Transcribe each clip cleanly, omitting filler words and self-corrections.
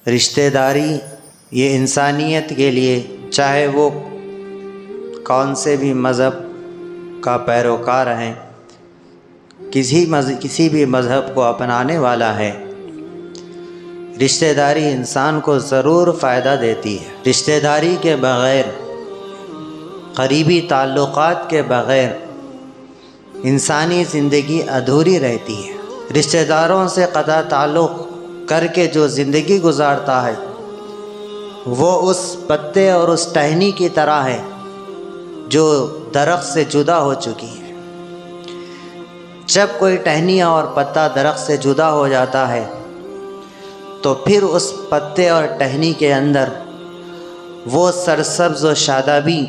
رشتہ داری یہ انسانیت کے لیے، چاہے وہ کون سے بھی مذہب کا پیروکار ہیں، کسی بھی مذہب کو اپنانے والا ہے، رشتہ داری انسان کو ضرور فائدہ دیتی ہے۔ رشتہ داری کے بغیر، قریبی تعلقات کے بغیر انسانی زندگی ادھوری رہتی ہے۔ رشتہ داروں سے قطع تعلق کر کے جو زندگی گزارتا ہے وہ اس پتے اور اس ٹہنی کی طرح ہے جو درخت سے جدا ہو چکی ہے۔ جب کوئی ٹہنی اور پتا درخت سے جدا ہو جاتا ہے تو پھر اس پتے اور ٹہنی کے اندر وہ سرسبز و شادابی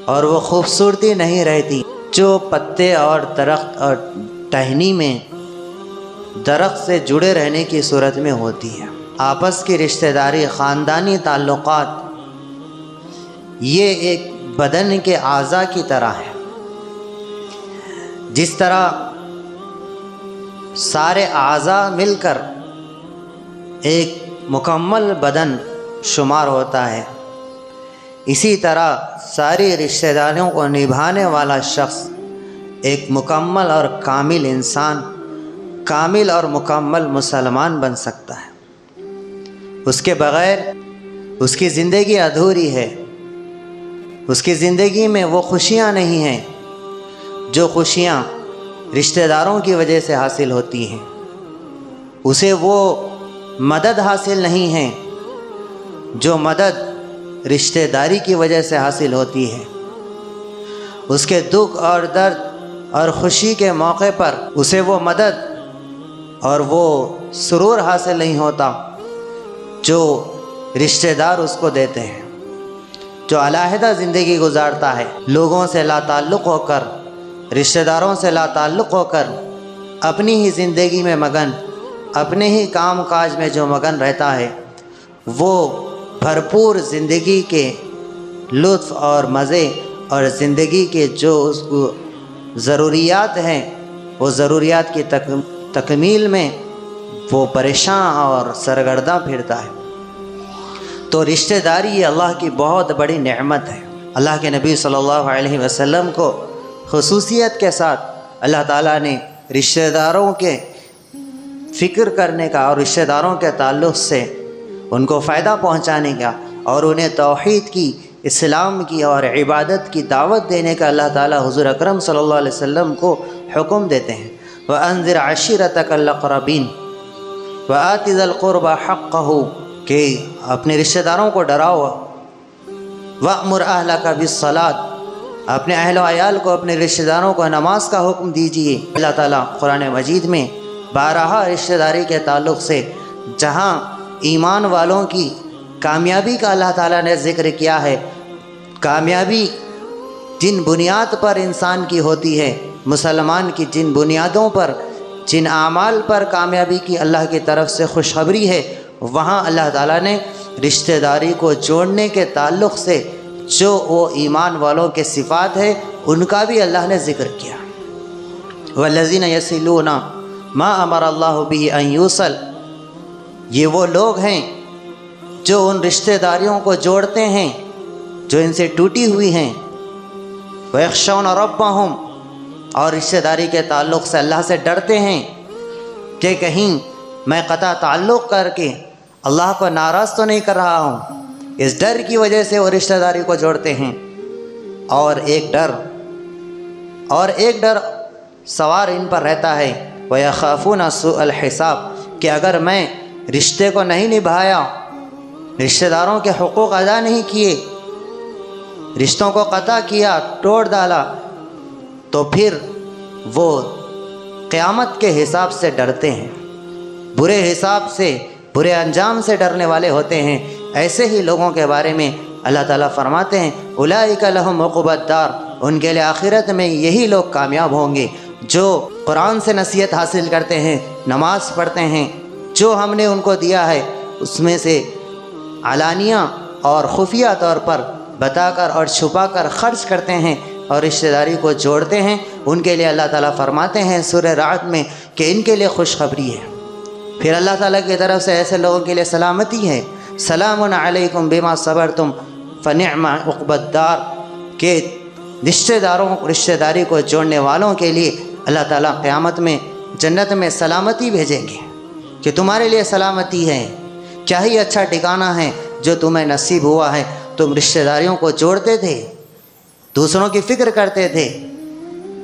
اور وہ خوبصورتی نہیں رہتی جو پتے اور درخت اور ٹہنی میں درخت سے جڑے رہنے کی صورت میں ہوتی ہے۔ آپس کی رشتہ داری، خاندانی تعلقات، یہ ایک بدن کے اعضاء کی طرح ہے۔ جس طرح سارے اعضاء مل کر ایک مکمل بدن شمار ہوتا ہے، اسی طرح ساری رشتہ داریوں کو نبھانے والا شخص ایک مکمل اور کامل انسان، کامل اور مکمل مسلمان بن سکتا ہے۔ اس کے بغیر اس کی زندگی ادھوری ہے۔ اس کی زندگی میں وہ خوشیاں نہیں ہیں جو خوشیاں رشتہ داروں کی وجہ سے حاصل ہوتی ہیں۔ اسے وہ مدد حاصل نہیں ہے جو مدد رشتہ داری کی وجہ سے حاصل ہوتی ہے۔ اس کے دکھ اور درد اور خوشی کے موقع پر اسے وہ مدد اور وہ سرور حاصل نہیں ہوتا جو رشتہ دار اس کو دیتے ہیں۔ جو علیحدہ زندگی گزارتا ہے، لوگوں سے لا تعلق ہو کر، رشتہ داروں سے لا تعلق ہو کر، اپنی ہی زندگی میں مگن، اپنے ہی کام کاج میں جو مگن رہتا ہے، وہ بھرپور زندگی کے لطف اور مزے اور زندگی کے جو اس کو ضروریات ہیں، وہ ضروریات کی تکمیل میں وہ پریشان اور سرگرداں پھرتا ہے۔ تو رشتہ داری یہ اللہ کی بہت بڑی نعمت ہے۔ اللہ کے نبی صلی اللہ علیہ وسلم کو خصوصیت کے ساتھ اللہ تعالیٰ نے رشتہ داروں کے فکر کرنے کا اور رشتہ داروں کے تعلق سے ان کو فائدہ پہنچانے کا اور انہیں توحید کی، اسلام کی اور عبادت کی دعوت دینے کا اللہ تعالیٰ حضور اکرم صلی اللہ علیہ وسلم کو حکم دیتے ہیں۔ وَأَنذِرْ عَشِيرَتَكَ الْأَقْرَبِينَ وَآتِ ذَا الْقُرْبَى حَقَّهُ، کہ اپنے رشتہ داروں کو ڈراؤ۔ وَأْمُرْ أَهْلَكَ بِالصَّلَاةِ، اپنے اہل و عیال کو، اپنے رشتہ داروں کو نماز کا حکم دیجیے۔ اللہ تعالیٰ قرآن مجید میں بارہا رشتہ داری کے تعلق سے جہاں ایمان والوں کی کامیابی کا اللہ تعالیٰ نے ذکر کیا ہے، کامیابی جن بنیاد پر انسان کی ہوتی ہے، مسلمان کی جن بنیادوں پر، جن اعمال پر کامیابی کی اللہ کی طرف سے خوشخبری ہے، وہاں اللہ تعالیٰ نے رشتہ داری کو جوڑنے کے تعلق سے جو وہ ایمان والوں کے صفات ہے ان کا بھی اللہ نے ذکر کیا۔ وَالَّذِينَ يَصِلُونَ مَا أَمَرَ اللَّهُ بِهِ أَن يُوصَلَ، یہ وہ لوگ ہیں جو ان رشتہ داریوں کو جوڑتے ہیں جو ان سے ٹوٹی ہوئی ہیں۔ وَيَخْشَوْنَ رَبَّهُمْ، اور رشتہ داری کے تعلق سے اللہ سے ڈرتے ہیں کہ کہیں میں قطع تعلق کر کے اللہ کو ناراض تو نہیں کر رہا ہوں۔ اس ڈر کی وجہ سے وہ رشتہ داری کو جوڑتے ہیں۔ اور ایک ڈر سوار ان پر رہتا ہے، وَيَخَافُونَ سُوءَ الْحِسَابِ، کہ اگر میں رشتے کو نہیں نبھایا، رشتہ داروں کے حقوق ادا نہیں کیے، رشتوں کو قطع کیا، توڑ ڈالا، تو پھر وہ قیامت کے حساب سے ڈرتے ہیں، برے حساب سے، برے انجام سے ڈرنے والے ہوتے ہیں۔ ایسے ہی لوگوں کے بارے میں اللہ تعالیٰ فرماتے ہیں اولئک لہم عقبی الدار، ان کے لیے آخرت میں یہی لوگ کامیاب ہوں گے جو قرآن سے نصیحت حاصل کرتے ہیں، نماز پڑھتے ہیں، جو ہم نے ان کو دیا ہے اس میں سے علانیہ اور خفیہ طور پر بتا کر اور چھپا کر خرچ کرتے ہیں، اور رشتہ داری کو جوڑتے ہیں ان کے لیے اللہ تعالیٰ فرماتے ہیں سورہ رعد میں کہ ان کے لیے خوشخبری ہے۔ پھر اللہ تعالیٰ کی طرف سے ایسے لوگوں کے لیے سلامتی ہے، سلام علیکم بما صبرتم فنعم عقبی الدار، کہ رشتہ داری کو جوڑنے والوں کے لیے اللہ تعالیٰ قیامت میں جنت میں سلامتی بھیجیں گے کہ تمہارے لیے سلامتی ہے، کیا ہی اچھا ٹھکانہ ہے جو تمہیں نصیب ہوا ہے۔ تم رشتہ داریوں کو جوڑتے تھے، دوسروں کی فکر کرتے تھے،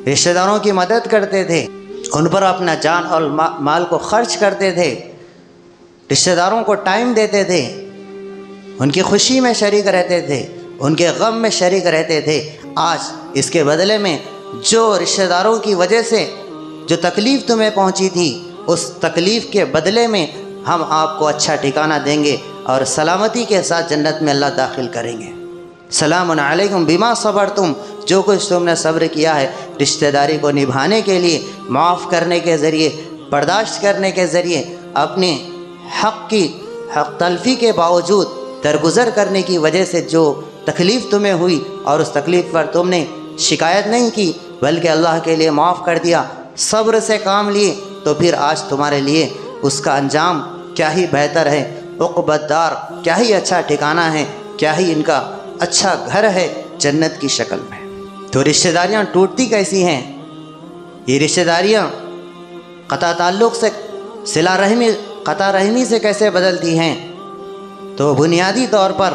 رشتہ داروں کی مدد کرتے تھے، ان پر اپنا جان اور مال کو خرچ کرتے تھے، رشتہ داروں کو ٹائم دیتے تھے، ان کی خوشی میں شریک رہتے تھے، ان کے غم میں شریک رہتے تھے۔ آج اس کے بدلے میں جو رشتہ داروں کی وجہ سے جو تکلیف تمہیں پہنچی تھی، اس تکلیف کے بدلے میں ہم آپ کو اچھا ٹھکانہ دیں گے اور سلامتی کے ساتھ جنت میں اللہ داخل کریں گے۔ سلام علیکم بما صبرتم، جو کچھ تم نے صبر کیا ہے رشتہ داری کو نبھانے کے لیے، معاف کرنے کے ذریعے، برداشت کرنے کے ذریعے، اپنے حق تلفی کے باوجود درگزر کرنے کی وجہ سے جو تکلیف تمہیں ہوئی اور اس تکلیف پر تم نے شکایت نہیں کی بلکہ اللہ کے لیے معاف کر دیا، صبر سے کام لیے، تو پھر آج تمہارے لیے اس کا انجام کیا ہی بہتر ہے، عقبی الدار، کیا ہی اچھا ٹھکانہ ہے، کیا ہی ان کا اچھا گھر ہے جنت کی شکل میں۔ تو رشتہ داریاں ٹوٹتی کیسی ہیں؟ یہ رشتہ داریاں قطع تعلق سے قطع رحمی سے کیسے بدلتی ہیں؟ تو بنیادی طور پر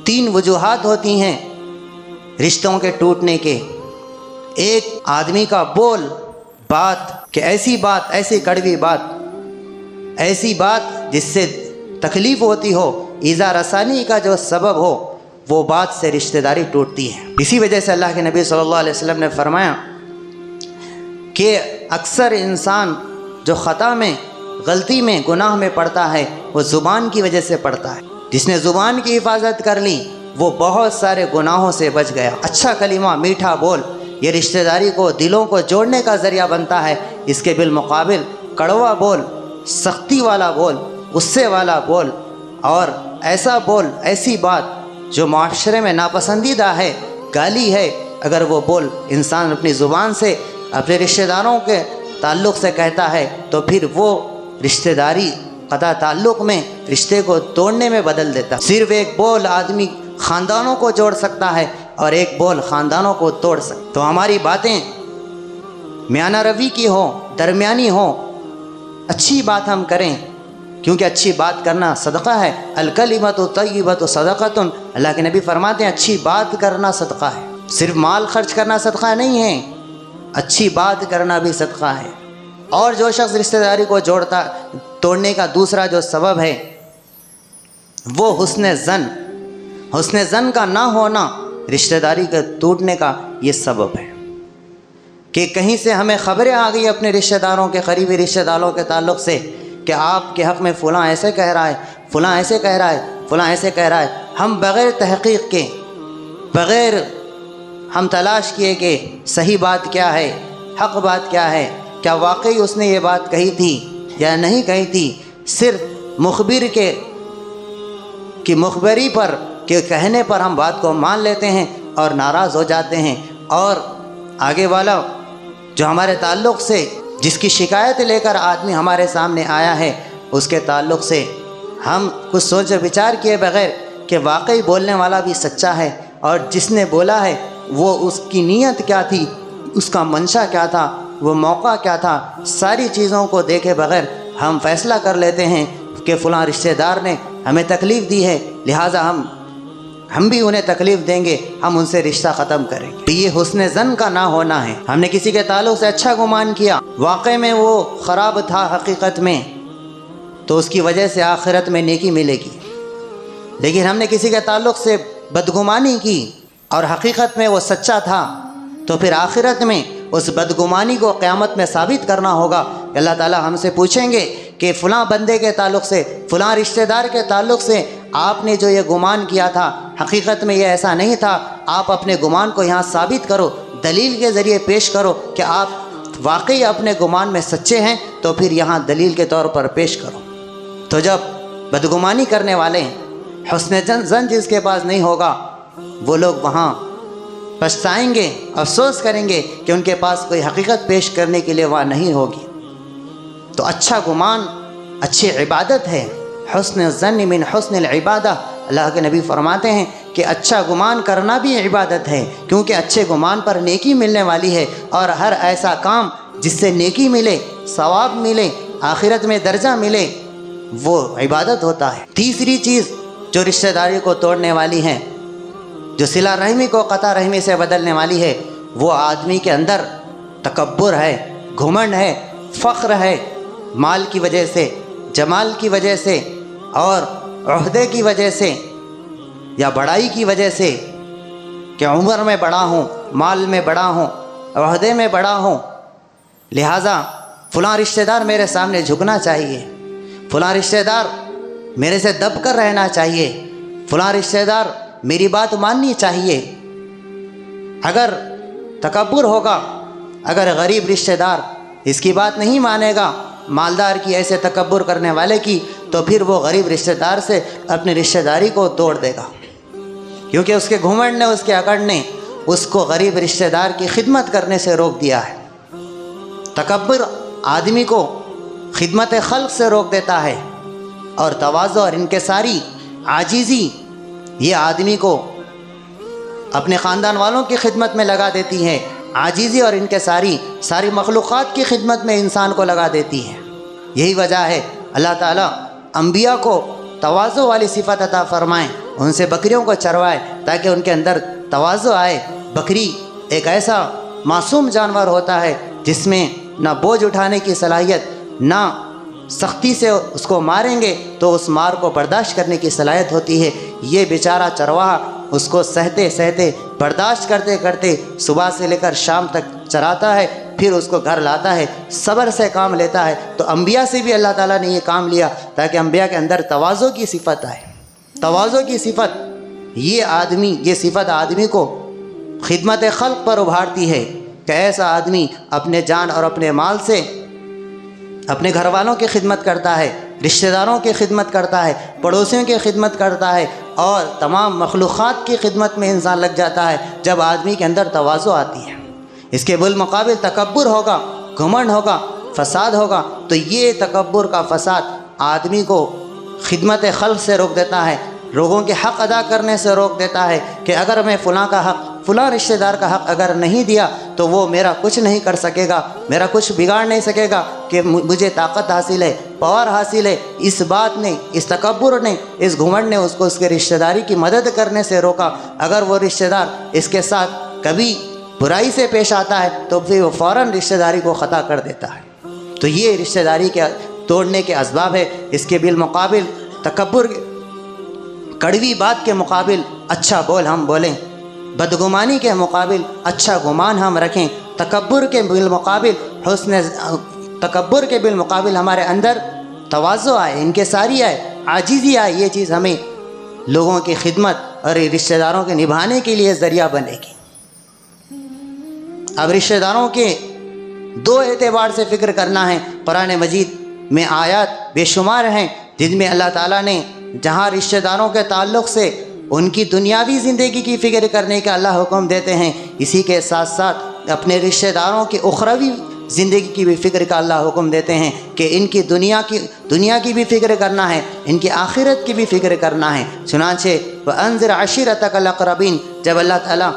3 وجوہات ہوتی ہیں رشتوں کے ٹوٹنے کے۔ ایک آدمی کا بات کہ ایسی کڑوی بات، ایسی بات جس سے تکلیف ہوتی ہو، ایذا رسانی کا جو سبب ہو، وہ بات سے رشتہ داری ٹوٹتی ہے۔ اسی وجہ سے اللہ کے نبی صلی اللہ علیہ وسلم نے فرمایا کہ اکثر انسان جو خطا میں، غلطی میں، گناہ میں پڑتا ہے وہ زبان کی وجہ سے پڑتا ہے۔ جس نے زبان کی حفاظت کر لی وہ بہت سارے گناہوں سے بچ گیا۔ اچھا کلمہ، میٹھا بول، یہ رشتہ داری کو، دلوں کو جوڑنے کا ذریعہ بنتا ہے۔ اس کے بالمقابل کڑوا بول، سختی والا بول، غصے والا بول اور ایسا بول، ایسی بات جو معاشرے میں ناپسندیدہ ہے، گالی ہے، اگر وہ بول انسان اپنی زبان سے اپنے رشتہ داروں کے تعلق سے کہتا ہے تو پھر وہ رشتہ داری قطع تعلق میں، رشتے کو توڑنے میں بدل دیتا ہے۔ صرف ایک بول آدمی خاندانوں کو جوڑ سکتا ہے اور ایک بول خاندانوں کو توڑ سکتا ہے۔ تو ہماری باتیں میانہ روی کی ہوں، درمیانی ہوں، اچھی بات ہم کریں، کیونکہ اچھی بات کرنا صدقہ ہے۔ الکلمۃ الطیبۃ صدقۃ، اللہ کے نبی فرماتے ہیں اچھی بات کرنا صدقہ ہے۔ صرف مال خرچ کرنا صدقہ نہیں ہے، اچھی بات کرنا بھی صدقہ ہے۔ اور جو شخص رشتہ داری کو توڑنے کا دوسرا جو سبب ہے وہ حسن زن کا نہ ہونا رشتہ داری کے ٹوٹنے کا یہ سبب ہے کہ کہیں سے ہمیں خبریں آ گئی اپنے رشتہ داروں کے، قریبی رشتہ داروں کے تعلق سے کہ آپ کے حق میں فلاں ایسے کہہ رہا ہے، فلاں ایسے کہہ رہا ہے، فلاں ایسے کہہ رہا ہے۔ ہم بغیر تحقیق کے، بغیر ہم تلاش کیے کہ صحیح بات کیا ہے، حق بات کیا ہے، کیا واقعی اس نے یہ بات کہی تھی یا نہیں کہی تھی، صرف مخبر کی مخبری پر کے کہنے پر ہم بات کو مان لیتے ہیں اور ناراض ہو جاتے ہیں، اور آگے والا جو ہمارے تعلق سے جس کی شکایت لے کر آدمی ہمارے سامنے آیا ہے اس کے تعلق سے ہم کچھ سوچ وچار کیے بغیر کہ واقعی بولنے والا بھی سچا ہے اور جس نے بولا ہے وہ اس کی نیت کیا تھی، اس کا منشا کیا تھا، وہ موقع کیا تھا، ساری چیزوں کو دیکھے بغیر ہم فیصلہ کر لیتے ہیں کہ فلاں رشتہ دار نے ہمیں تکلیف دی ہے لہٰذا ہم بھی انہیں تکلیف دیں گے، ہم ان سے رشتہ ختم کریں گے۔ یہ حسن زن کا نہ ہونا ہے۔ ہم نے کسی کے تعلق سے اچھا گمان کیا، واقع میں وہ خراب تھا حقیقت میں، تو اس کی وجہ سے آخرت میں نیکی ملے گی۔ لیکن ہم نے کسی کے تعلق سے بدگمانی کی اور حقیقت میں وہ سچا تھا، تو پھر آخرت میں اس بدگمانی کو قیامت میں ثابت کرنا ہوگا۔ اللہ تعالیٰ ہم سے پوچھیں گے کہ فلاں بندے کے تعلق سے، فلاں رشتہ دار کے تعلق سے آپ نے جو یہ گمان کیا تھا حقیقت میں یہ ایسا نہیں تھا، آپ اپنے گمان کو یہاں ثابت کرو، دلیل کے ذریعے پیش کرو کہ آپ واقعی اپنے گمان میں سچے ہیں، تو پھر یہاں دلیل کے طور پر پیش کرو۔ تو جب بدگمانی کرنے والے حسن زن جس کے پاس نہیں ہوگا وہ لوگ وہاں پچھتائیں گے، افسوس کریں گے کہ ان کے پاس کوئی حقیقت پیش کرنے کے لیے وہاں نہیں ہوگی۔ تو اچھا گمان اچھی عبادت ہے۔ حسن الظن من حسن العبادہ، اللہ کے نبی فرماتے ہیں کہ اچھا گمان کرنا بھی عبادت ہے، کیونکہ اچھے گمان پر نیکی ملنے والی ہے، اور ہر ایسا کام جس سے نیکی ملے، ثواب ملے، آخرت میں درجہ ملے، وہ عبادت ہوتا ہے۔ تیسری چیز جو رشتہ داری کو توڑنے والی ہے، جو صلہ رحمی کو قطع رحمی سے بدلنے والی ہے، وہ آدمی کے اندر تکبر ہے، گھمنڈ ہے، فخر ہے، مال کی وجہ سے، جمال کی وجہ سے، اور عہدے کی وجہ سے، یا بڑائی کی وجہ سے، کہ عمر میں بڑا ہوں، مال میں بڑا ہوں، عہدے میں بڑا ہوں، لہٰذا فلاں رشتہ دار میرے سامنے جھکنا چاہیے، فلاں رشتہ دار میرے سے دب کر رہنا چاہیے، فلاں رشتہ دار میری بات ماننی چاہیے۔ اگر تکبر ہوگا، اگر غریب رشتہ دار اس کی بات نہیں مانے گا، مالدار کی ایسے تکبر کرنے والے کی، تو پھر وہ غریب رشتہ دار سے اپنی رشتہ داری کو توڑ دے گا، کیونکہ اس کے گھمنڈ نے، اس کے اکڑ نے اس کو غریب رشتہ دار کی خدمت کرنے سے روک دیا ہے۔ تکبر آدمی کو خدمت خلق سے روک دیتا ہے، اور تواضع اور انکساری، عاجزی، یہ آدمی کو اپنے خاندان والوں کی خدمت میں لگا دیتی ہے۔ عاجزی اور انکساری ساری مخلوقات کی خدمت میں انسان کو لگا دیتی ہے۔ یہی وجہ ہے اللہ تعالیٰ انبیاء کو تواضع والی صفت عطا فرمائیں، ان سے بکریوں کو چروائے تاکہ ان کے اندر تواضع آئے۔ بکری ایک ایسا معصوم جانور ہوتا ہے جس میں نہ بوجھ اٹھانے کی صلاحیت، نہ سختی سے اس کو ماریں گے تو اس مار کو برداشت کرنے کی صلاحیت ہوتی ہے۔ یہ بیچارہ چرواہا اس کو سہتے سہتے، برداشت کرتے کرتے صبح سے لے کر شام تک چراتا ہے، پھر اس کو گھر لاتا ہے، صبر سے کام لیتا ہے۔ تو انبیاء سے بھی اللہ تعالیٰ نے یہ کام لیا تاکہ انبیاء کے اندر تواضع کی صفت آئے۔ تواضع کی صفت، یہ صفت آدمی کو خدمت خلق پر ابھارتی ہے کہ ایسا آدمی اپنے جان اور اپنے مال سے اپنے گھر والوں کی خدمت کرتا ہے، رشتہ داروں کی خدمت کرتا ہے، پڑوسیوں کی خدمت کرتا ہے، اور تمام مخلوقات کی خدمت میں انسان لگ جاتا ہے جب آدمی کے اندر تواضع آتی ہے۔ اس کے بالمقابل تکبر ہوگا، گھمنڈ ہوگا، فساد ہوگا، تو یہ تکبر کا فساد آدمی کو خدمت خلق سے روک دیتا ہے، لوگوں کے حق ادا کرنے سے روک دیتا ہے کہ اگر میں فلاں کا حق، فلاں رشتہ دار کا حق اگر نہیں دیا تو وہ میرا کچھ نہیں کر سکے گا، میرا کچھ بگاڑ نہیں سکے گا، کہ مجھے طاقت حاصل ہے، پاور حاصل ہے۔ اس بات نے، اس تکبر نے، اس گھمنڈ نے اس کو اس کے رشتہ داری کی مدد کرنے سے روکا۔ اگر وہ رشتہ دار اس کے ساتھ کبھی برائی سے پیش آتا ہے تو پھر وہ فوراً رشتہ داری کو خطا کر دیتا ہے۔ تو یہ رشتہ داری کے توڑنے کے اسباب ہے۔ اس کے بالمقابل تکبر، کڑوی بات کے مقابل اچھا بول ہم بولیں، بدگمانی کے مقابل اچھا گمان ہم رکھیں، تکبر کے بالمقابل ہمارے اندر تواضع آئے، انکساری آئے، عاجزی آئے۔ یہ چیز ہمیں لوگوں کی خدمت اور رشتہ داروں کے نبھانے کے لیے ذریعہ بنے گی۔ اب رشتہ داروں کے دو اعتبار سے فکر کرنا ہے۔ قرآن مجید میں آیات بے شمار ہیں جن میں اللہ تعالیٰ نے جہاں رشتہ داروں کے تعلق سے ان کی دنیاوی زندگی کی فکر کرنے کا اللہ حکم دیتے ہیں، اسی کے ساتھ ساتھ اپنے رشتہ داروں کی اخروی زندگی کی بھی فکر کا اللہ حکم دیتے ہیں کہ ان کی دنیا کی بھی فکر کرنا ہے، ان کی آخرت کی بھی فکر کرنا ہے۔ چنانچہ وَأَنذِرْ عَشِيرَتَكَ الْأَقْرَبِينَ، جب اللہ تعالیٰ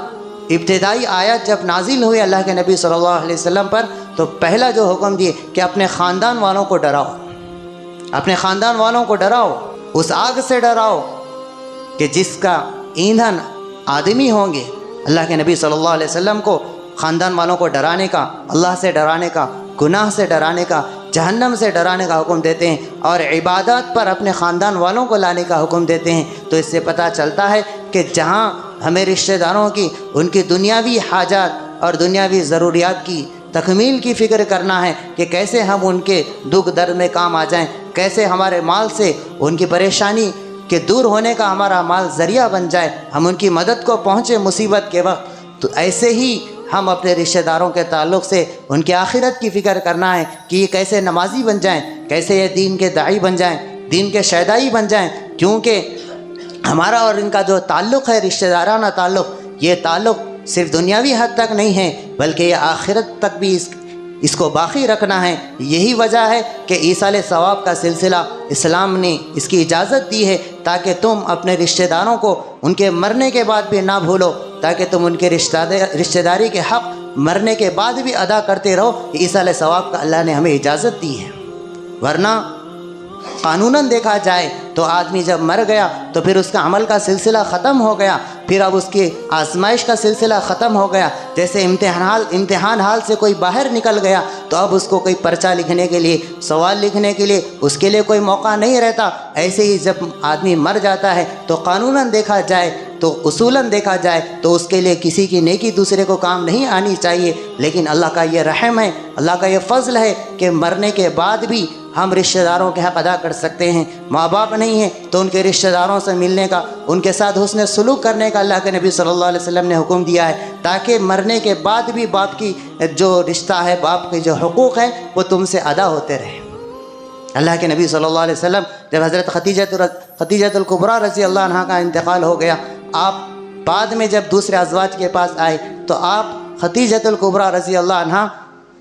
ابتدائی آیات جب نازل ہوئی اللہ کے نبی صلی اللہ علیہ وسلم پر، تو پہلا جو حکم دیے کہ اپنے خاندان والوں کو ڈراؤ، اپنے خاندان والوں کو ڈراؤ، اس آگ سے ڈراؤ کہ جس کا ایندھن آدمی ہوں گے۔ اللہ کے نبی صلی اللہ علیہ وسلم کو خاندان والوں کو ڈرانے کا، اللہ سے ڈرانے کا، گناہ سے ڈرانے کا، جہنم سے ڈرانے کا حکم دیتے ہیں، اور عبادات پر اپنے خاندان والوں کو لانے کا حکم دیتے ہیں۔ تو اس سے پتہ چلتا ہے کہ جہاں ہمیں رشتہ داروں کی، ان کی دنیاوی حاجات اور دنیاوی ضروریات کی تکمیل کی فکر کرنا ہے کہ کیسے ہم ان کے دکھ درد میں کام آ جائیں، کیسے ہمارے مال سے ان کی پریشانی کے دور ہونے کا ہمارا مال ذریعہ بن جائے، ہم ان کی مدد کو پہنچے مصیبت کے وقت۔ تو ایسے ہی ہم اپنے رشتہ داروں کے تعلق سے ان کی آخرت کی فکر کرنا ہے کہ یہ کیسے نمازی بن جائیں، کیسے یہ دین کے داعی بن جائیں، دین کے شیدائی بن جائیں، کیونکہ ہمارا اور ان کا جو تعلق ہے، رشتہ دارانہ تعلق، یہ تعلق صرف دنیاوی حد تک نہیں ہے بلکہ یہ آخرت تک بھی اس کو باقی رکھنا ہے۔ یہی وجہ ہے کہ ایصال ثواب کا سلسلہ اسلام نے اس کی اجازت دی ہے، تاکہ تم اپنے رشتہ داروں کو ان کے مرنے کے بعد بھی نہ بھولو، تاکہ تم ان کے رشتہ داری کے حق مرنے کے بعد بھی ادا کرتے رہو۔ ایصال ثواب کا اللہ نے ہمیں اجازت دی ہے، ورنہ قانوناً دیکھا جائے تو آدمی جب مر گیا تو پھر اس کا عمل کا سلسلہ ختم ہو گیا، پھر اب اس کی آزمائش کا سلسلہ ختم ہو گیا۔ جیسے امتحان حال سے کوئی باہر نکل گیا تو اب اس کو کوئی پرچہ لکھنے کے لیے، سوال لکھنے کے لیے اس کے لیے کوئی موقع نہیں رہتا۔ ایسے ہی جب آدمی مر جاتا ہے تو قانوناً دیکھا جائے تو اصولاً دیکھا جائے تو اس کے لیے کسی کی نیکی دوسرے کو کام نہیں آنی چاہیے، لیکن اللہ کا یہ رحم ہے، اللہ کا یہ فضل ہے کہ مرنے کے بعد بھی ہم رشتہ داروں کے حق ادا کر سکتے ہیں۔ ماں باپ نہیں ہیں تو ان کے رشتہ داروں سے ملنے کا، ان کے ساتھ حسن سلوک کرنے کا اللہ کے نبی صلی اللہ علیہ وسلم نے حکم دیا ہے، تاکہ مرنے کے بعد بھی باپ کی جو رشتہ ہے، باپ کے جو حقوق ہیں وہ تم سے ادا ہوتے رہیں۔ اللہ کے نبی صلی اللہ علیہ وسلم جب حضرت خدیجہ الکبریٰ رضی اللہ عنہا کا انتقال ہو گیا، آپ بعد میں جب دوسرے ازواج کے پاس آئے تو آپ خدیجہ الکبریٰ رضی اللہ عنہا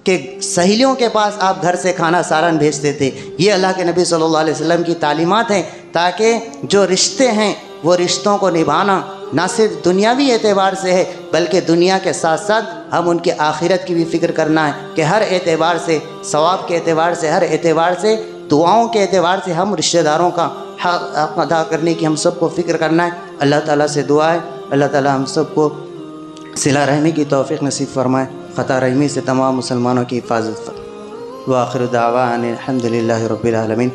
کہ سہیلیوں کے پاس آپ گھر سے کھانا سارن بھیجتے تھے۔ یہ اللہ کے نبی صلی اللہ علیہ وسلم کی تعلیمات ہیں، تاکہ جو رشتے ہیں وہ رشتوں کو نبھانا نہ صرف دنیاوی اعتبار سے ہے بلکہ دنیا کے ساتھ ساتھ ہم ان کے آخرت کی بھی فکر کرنا ہے، کہ ہر اعتبار سے، ثواب کے اعتبار سے، ہر اعتبار سے، دعاؤں کے اعتبار سے ہم رشتہ داروں کا حق ادا کرنے کی ہم سب کو فکر کرنا ہے۔ اللہ تعالیٰ سے دعا ہے اللہ تعالیٰ ہم سب کو صلہ رحمی کی توفیق نصیب فرمائے، خطا رحمی سے تمام مسلمانوں کی حفاظت فرمائے۔ وآخر دعوانا الحمد للہ رب العالمین۔